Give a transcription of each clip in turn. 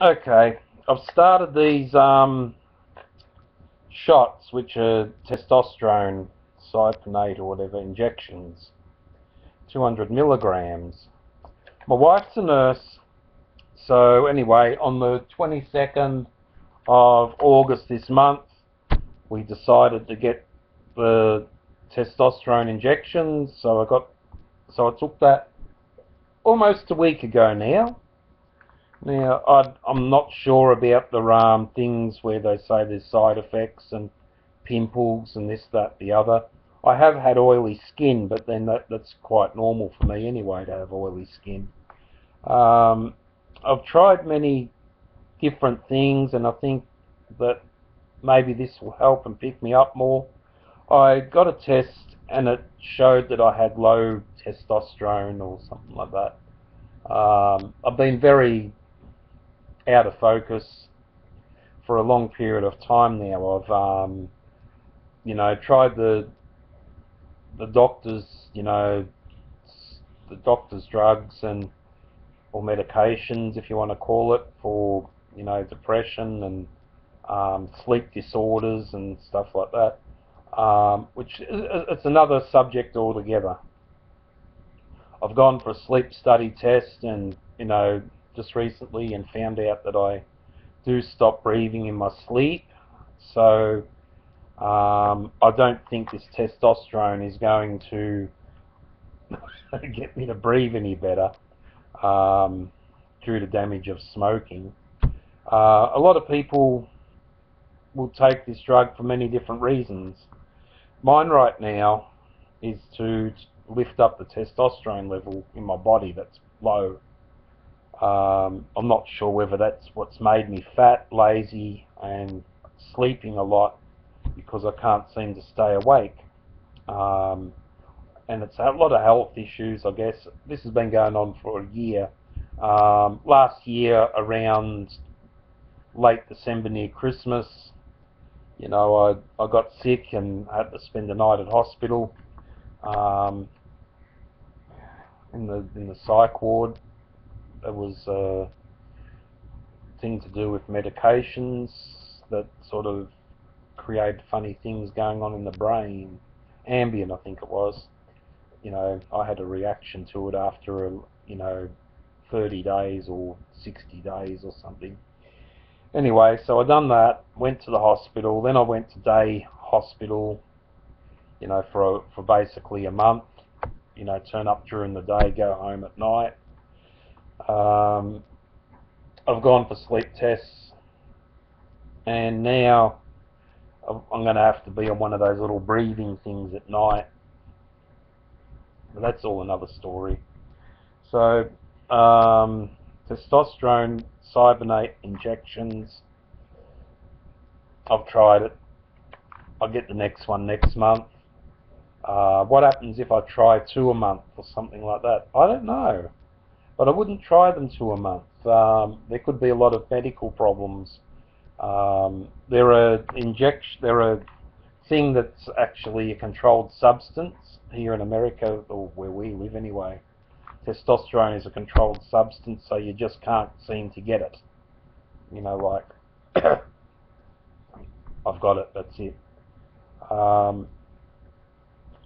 Okay, I've started these shots, which are testosterone Cypinate or whatever injections, 200 milligrams. My wife's a nurse, so anyway, on the 22nd of August this month, we decided to get the testosterone injections. So I took that almost a week ago now. Now, I'm not sure about the things where they say there's side effects and pimples and this, that, the other. I have had oily skin, but then that's quite normal for me anyway to have oily skin. I've tried many different things, and I think that maybe this will help and pick me up more. I got a test, and it showed that I had low testosterone or something like that. I've been very out of focus for a long period of time now. I've tried the doctors, the doctor's drugs and or medications, if you want to call it, for depression and sleep disorders and stuff like that, which it's another subject altogether. I've gone for a sleep study test, and just recently, and found out that I do stop breathing in my sleep. So I don't think this testosterone is going to get me to breathe any better, due to damage of smoking. A lot of people will take this drug for many different reasons. Mine right now is to lift up the testosterone level in my body that's low. I'm not sure whether that's what's made me fat, lazy, and sleeping a lot because I can't seem to stay awake. And it's a lot of health issues, I guess. This has been going on for a year. Last year, around late December near Christmas, I got sick and had to spend the night at hospital, in the psych ward. It was a thing to do with medications that sort of create funny things going on in the brain. Ambien, I think it was. I had a reaction to it after 30 days or 60 days or something. Anyway, so I done that, went to the hospital, then I went to day hospital, for basically a month. Turn up during the day, go home at night. I've gone for sleep tests, and now I'm going to have to be on one of those little breathing things at night. But that's all another story. So, testosterone Cypinate injections, I've tried it. I'll get the next one next month. What happens if I try 2 a month or something like that? I don't know. But I wouldn't try them 2 a month. There could be a lot of medical problems. They're a thing that's actually a controlled substance here in America, or where we live anyway. Testosterone is a controlled substance, so you just can't seem to get it. Like I've got it, that's it.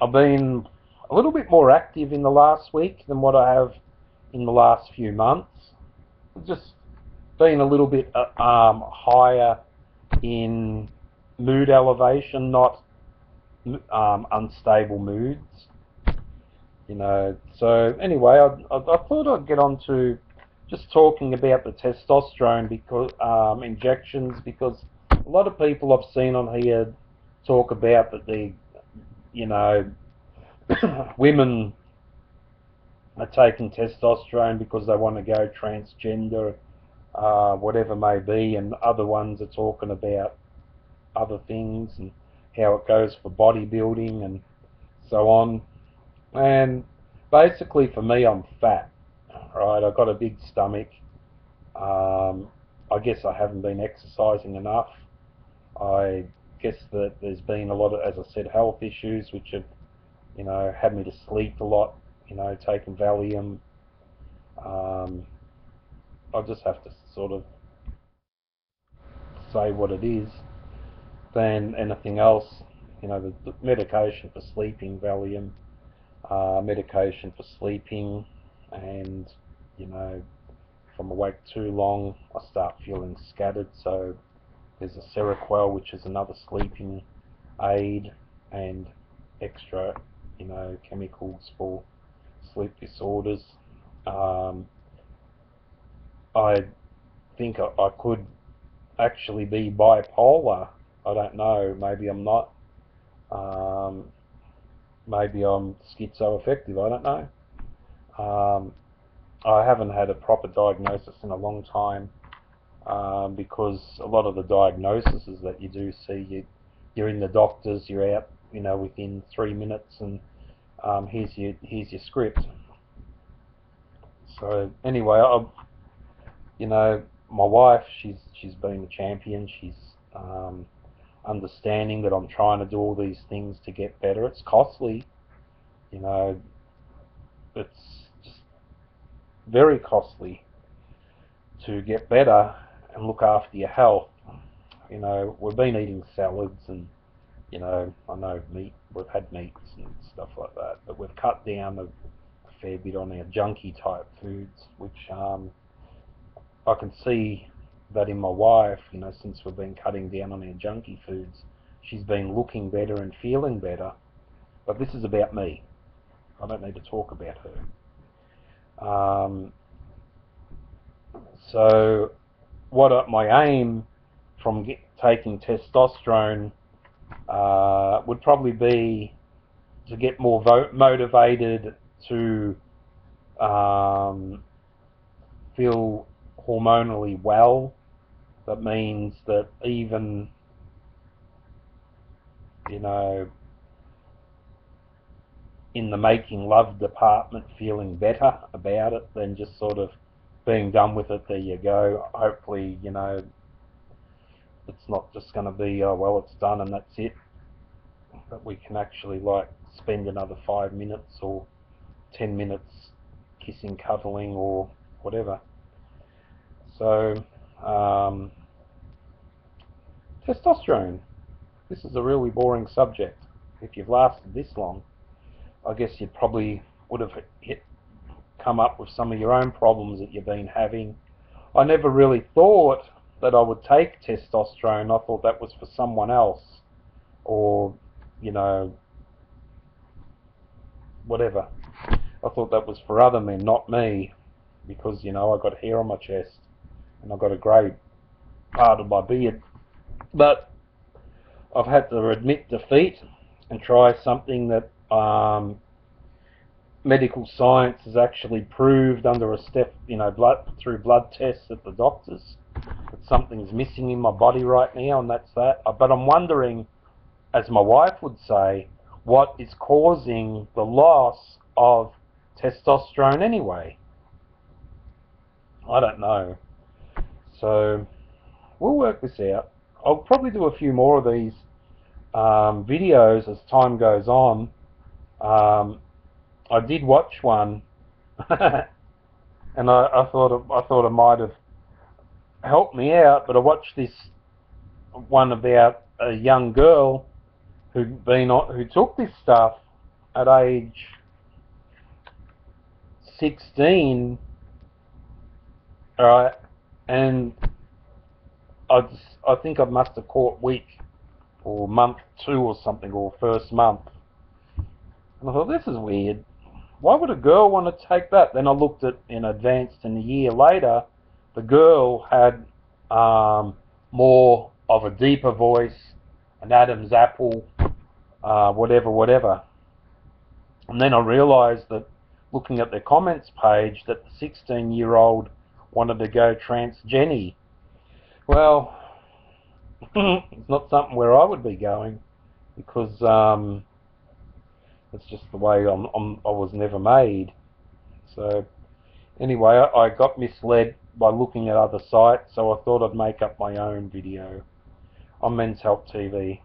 I've been a little bit more active in the last week than what I have in the last few months. Just been a little bit higher in mood elevation, not unstable moods. So anyway, I thought I'd get on to just talking about the testosterone injections, because a lot of people I've seen on here talk about that women are taking testosterone because they want to go transgender, whatever may be, and other ones are talking about other things and how it goes for bodybuilding and so on. And basically for me, I'm fat, right? I've got a big stomach. I guess I haven't been exercising enough. I guess that there's been a lot of, as I said, health issues which have, had me to sleep a lot, taking Valium. I just have to sort of say what it is than anything else. You know, the medication for sleeping, Valium, medication for sleeping, and you know, if I'm awake too long, I start feeling scattered. So there's a Seroquel, which is another sleeping aid, and extra, you know, chemicals for sleep disorders. I think I could actually be bipolar. I don't know. Maybe I'm not. Maybe I'm schizoaffective. I don't know. I haven't had a proper diagnosis in a long time, because a lot of the diagnoses that you do see, you're in the doctors, you're out, you know, within 3 minutes, and here's your script. So anyway, you know, my wife, she's been a champion. She's understanding that I'm trying to do all these things to get better. It's costly, you know. It's just very costly to get better and look after your health. You know, we've been eating salads and, you know, I know meat, we've had meats and stuff like that, but we've cut down a fair bit on our junky type foods, which I can see that in my wife, you know, since we've been cutting down on our junky foods, she's been looking better and feeling better. But this is about me. I don't need to talk about her. So what my aim from taking testosterone would probably be to get more motivated to feel hormonally well. That means that even, you know, in the making love department, feeling better about it than just sort of being done with it, there you go. Hopefully, you know, it's not just going to be, oh well, it's done and that's it. That we can actually like spend another 5 minutes or 10 minutes kissing, cuddling, or whatever. So testosterone. This is a really boring subject. If you've lasted this long, I guess you probably would have come up with some of your own problems that you've been having. I never really thought that I would take testosterone. I thought that was for someone else, or, you know, whatever. I thought that was for other men, not me, because, you know, I got hair on my chest and I got a grey part of my beard. But I've had to admit defeat and try something that medical science has actually proved under a step, you know, through blood tests at the doctors, that something's missing in my body right now, and that's that. But I'm wondering, as my wife would say, what is causing the loss of testosterone anyway? I don't know. So we'll work this out. I'll probably do a few more of these videos as time goes on. I did watch one and I thought it might have helped me out, but I watched this one about a young girl who took this stuff at age 16, alright, and I think I must have caught week or month 2 or something, or first month, and I thought, this is weird. Why would a girl want to take that? Then I looked at in advanced, and a year later, the girl had more of a deeper voice, an Adam's apple, whatever. And then I realised that, looking at their comments page, that the 16-year-old wanted to go transgeny. Well, it's not something where I would be going, because it's just the way I was never made. So anyway, I got misled by looking at other sites, so I thought I'd make up my own video on Men's Health TV.